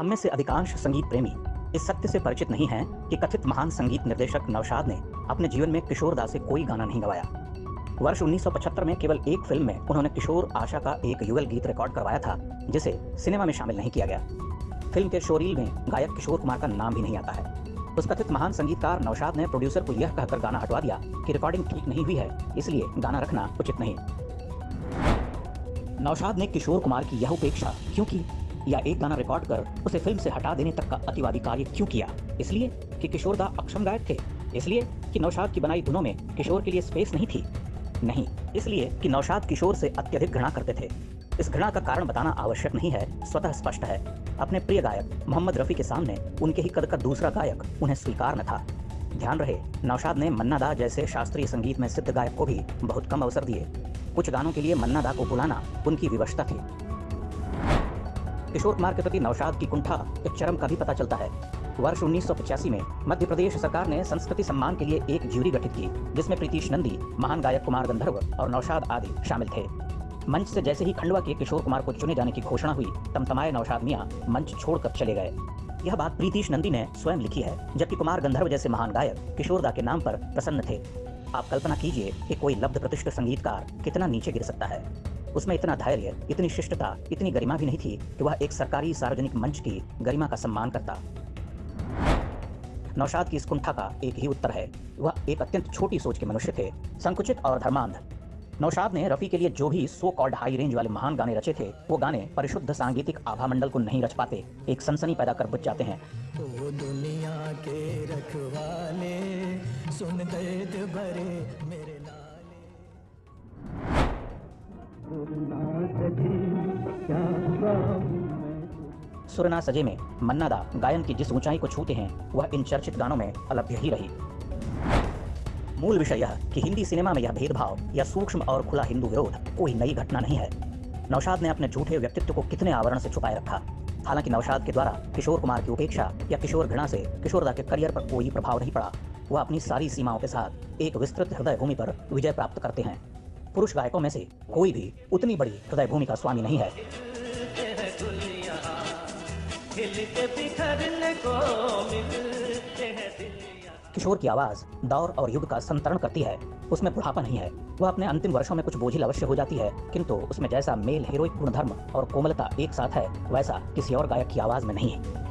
हम में से अधिकांश संगीत प्रेमी इस सत्य से परिचित नहीं हैं कि कथित महान संगीत निर्देशक नौशाद ने अपने जीवन में किशोर दा से कोई गाना नहीं गवाया। वर्ष 1975 में केवल एक फिल्म में उन्होंने किशोर आशा का एक युगल गीत रिकॉर्ड करवाया था, जिसे सिनेमा में शामिल नहीं किया गया। फिल्म के शोरील में गायक किशोर कुमार का नाम भी नहीं आता है। उस कथित महान संगीतकार नौशाद ने प्रोड्यूसर को यह कहकर गाना हटवा दिया कि रिकॉर्डिंग ठीक नहीं हुई है, इसलिए गाना रखना उचित नहीं। नौशाद ने किशोर कुमार की यह उपेक्षा क्यों की, या एक गाना रिकॉर्ड कर उसे फिल्म से हटा देने तक का अतिवादी कार्य क्यों किया? इसलिए कि किशोर दा अक्षम गायक थे? इसलिए कि नौशाद की बनाई धुनों में किशोर के लिए स्पेस नहीं थी? नहीं, इसलिए कि नौशाद किशोर से अत्यधिक घृणा करते थे। इस घृणा का कारण बताना आवश्यक नहीं है, स्वतः स्पष्ट है। अपने प्रिय गायक मोहम्मद रफ़ी के सामने उनके ही कद का दूसरा गायक उन्हें स्वीकार न था। ध्यान रहे, नौशाद ने मन्ना दा जैसे शास्त्रीय संगीत में सिद्ध गायक को भी बहुत कम अवसर दिए। कुछ गानों के लिए मन्ना दा को बुलाना उनकी विवशता थी। किशोर कुमार के प्रति नौशाद की कुंठा एक चरम का भी पता चलता है। वर्ष 1985 में मध्य प्रदेश सरकार ने संस्कृति सम्मान के लिए एक ज्यूरी गठित की, जिसमें प्रीतीश नंदी, महान गायक कुमार गंधर्व और नौशाद आदि शामिल थे। मंच से जैसे ही खंडवा के किशोर कुमार को चुने जाने की घोषणा हुई, तमतमाए नौशाद मियां मंच छोड़कर चले गए। यह बात प्रीतीश नंदी ने स्वयं लिखी है, जबकि कुमार गंधर्व जैसे महान गायक किशोर दा के नाम पर प्रसन्न थे। आप कल्पना कीजिए कि कोई लब्ध प्रतिष्ठित संगीतकार कितना नीचे गिर सकता है। उसमें इतना धैर्य, इतनी शिष्टता, इतनी गरिमा भी नहीं थी कि वह एक सरकारी सार्वजनिक मंच की गरिमा का सम्मान करता। नौशाद की इस कुंठा का एक ही उत्तर है, वह एक अत्यंत छोटी सोच के मनुष्य थे, संकुचित और धर्मांध। नौशाद ने रफ़ी के लिए जो भी सो कॉल्ड हाई रेंज वाले महान गाने रचे थे, वो गाने परिशुद्ध सांगीतिक आभामंडल को नहीं रच पाते, एक सनसनी पैदा कर बुझ जाते हैं। तो वो दुनिया के रखवाले, सुन दर्द भरे मेरे लाले। सुरना सजे में मन्ना दा गायन की जिस ऊंचाई को छूते हैं, वह इन चर्चित गानों में अलभ्य ही रही। मूल विषय यह कि हिंदी सिनेमा में यह भेदभाव या सूक्ष्म और खुला हिंदू विरोध कोई नई घटना नहीं है। नौशाद ने अपने झूठे व्यक्तित्व को कितने आवरण से छुपाए रखा। हालांकि नौशाद के द्वारा किशोर कुमार की उपेक्षा या किशोर घृणा से किशोर दा के करियर पर कोई प्रभाव नहीं पड़ा। वह अपनी सारी सीमाओं के साथ एक विस्तृत हृदय भूमि पर विजय प्राप्त करते हैं। पुरुष गायकों में से कोई भी उतनी बड़ी हृदय भूमि का स्वामी नहीं है। किशोर की आवाज दौर और युग का संतरण करती है, उसमें बुढ़ापा नहीं है। वह अपने अंतिम वर्षों में कुछ बोझिल अवश्य हो जाती है, किंतु उसमें जैसा मेल हीरोइक गुणधर्म और कोमलता एक साथ है, वैसा किसी और गायक की आवाज में नहीं है।